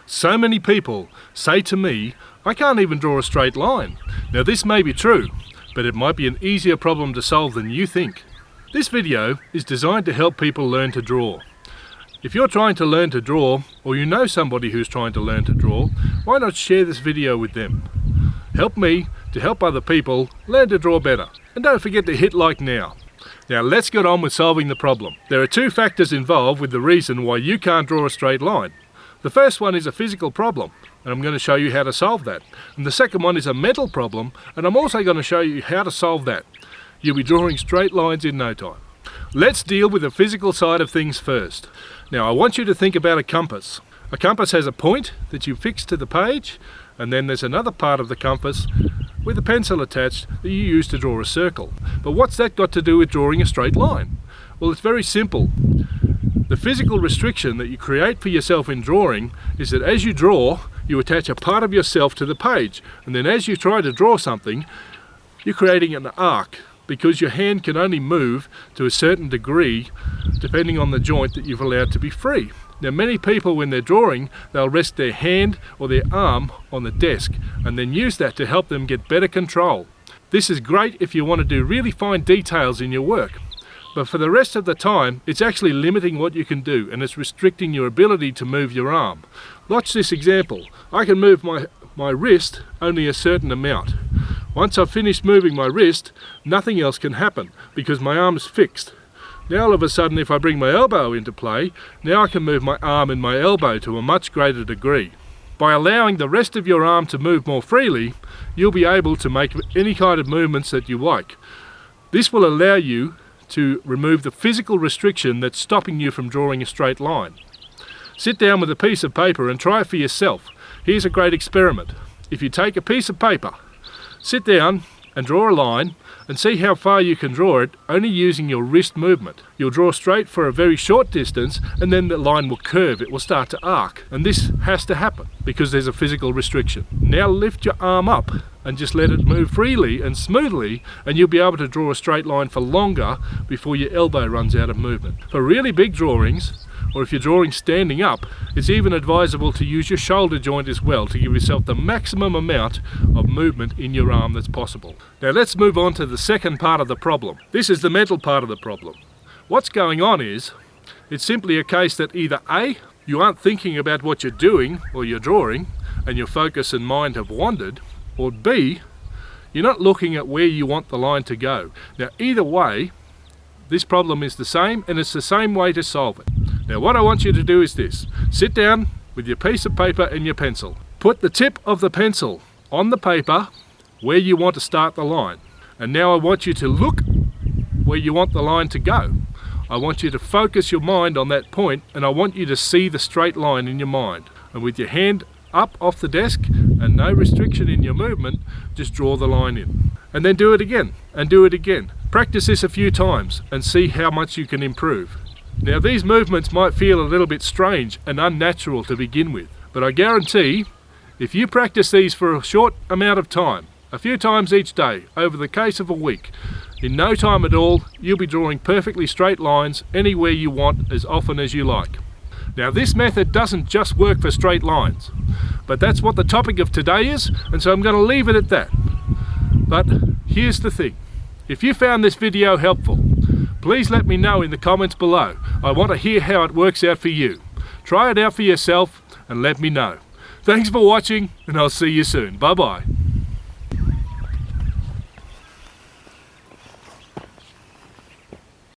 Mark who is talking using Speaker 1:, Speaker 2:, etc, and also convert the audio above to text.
Speaker 1: So many people say to me, I can't even draw a straight line. Now this may be true, but it might be an easier problem to solve than you think. This video is designed to help people learn to draw. If you're trying to learn to draw, or you know somebody who's trying to learn to draw, why not share this video with them? Help me to help other people learn to draw better. And don't forget to hit like now. Now let's get on with solving the problem. There are two factors involved with the reason why you can't draw a straight line. The first one is a physical problem, and I'm going to show you how to solve that. And the second one is a mental problem, and I'm also going to show you how to solve that. You'll be drawing straight lines in no time. Let's deal with the physical side of things first. Now I want you to think about a compass. A compass has a point that you fix to the page, and then there's another part of the compass with a pencil attached that you use to draw a circle. But what's that got to do with drawing a straight line? Well, it's very simple. The physical restriction that you create for yourself in drawing is that as you draw, you attach a part of yourself to the page, and then as you try to draw something, you're creating an arc, because your hand can only move to a certain degree depending on the joint that you've allowed to be free. Now many people, when they're drawing, they'll rest their hand or their arm on the desk and then use that to help them get better control. This is great if you want to do really fine details in your work. But for the rest of the time, it's actually limiting what you can do, and it's restricting your ability to move your arm. Watch this example. I can move my wrist only a certain amount. Once I've finished moving my wrist, nothing else can happen because my arm's fixed. Now all of a sudden, if I bring my elbow into play, now I can move my arm and my elbow to a much greater degree. By allowing the rest of your arm to move more freely, you'll be able to make any kind of movements that you like. This will allow you to remove the physical restriction that's stopping you from drawing a straight line. Sit down with a piece of paper and try it for yourself. Here's a great experiment. If you take a piece of paper, sit down and draw a line and see how far you can draw it only using your wrist movement. You'll draw straight for a very short distance, and then the line will curve, it will start to arc. And this has to happen because there's a physical restriction. Now lift your arm up and just let it move freely and smoothly, and you'll be able to draw a straight line for longer before your elbow runs out of movement. For really big drawings, or if you're drawing standing up, it's even advisable to use your shoulder joint as well to give yourself the maximum amount of movement in your arm that's possible. Now let's move on to the second part of the problem. This is the mental part of the problem. What's going on is, it's simply a case that either A, you aren't thinking about what you're doing or you're drawing, and your focus and mind have wandered, or B, you're not looking at where you want the line to go. Now either way, this problem is the same, and it's the same way to solve it. Now what I want you to do is this. Sit down with your piece of paper and your pencil. Put the tip of the pencil on the paper where you want to start the line. And now I want you to look where you want the line to go. I want you to focus your mind on that point, and I want you to see the straight line in your mind. And with your hand up off the desk and no restriction in your movement, just draw the line in. And then do it again, and do it again. Practice this a few times and see how much you can improve. Now these movements might feel a little bit strange and unnatural to begin with, but I guarantee if you practice these for a short amount of time, a few times each day, over the case of a week, in no time at all, you'll be drawing perfectly straight lines anywhere you want as often as you like. Now this method doesn't just work for straight lines, but that's what the topic of today is, and so I'm going to leave it at that. But here's the thing. If you found this video helpful, please let me know in the comments below. I want to hear how it works out for you. Try it out for yourself and let me know. Thanks for watching, and I'll see you soon. Bye bye.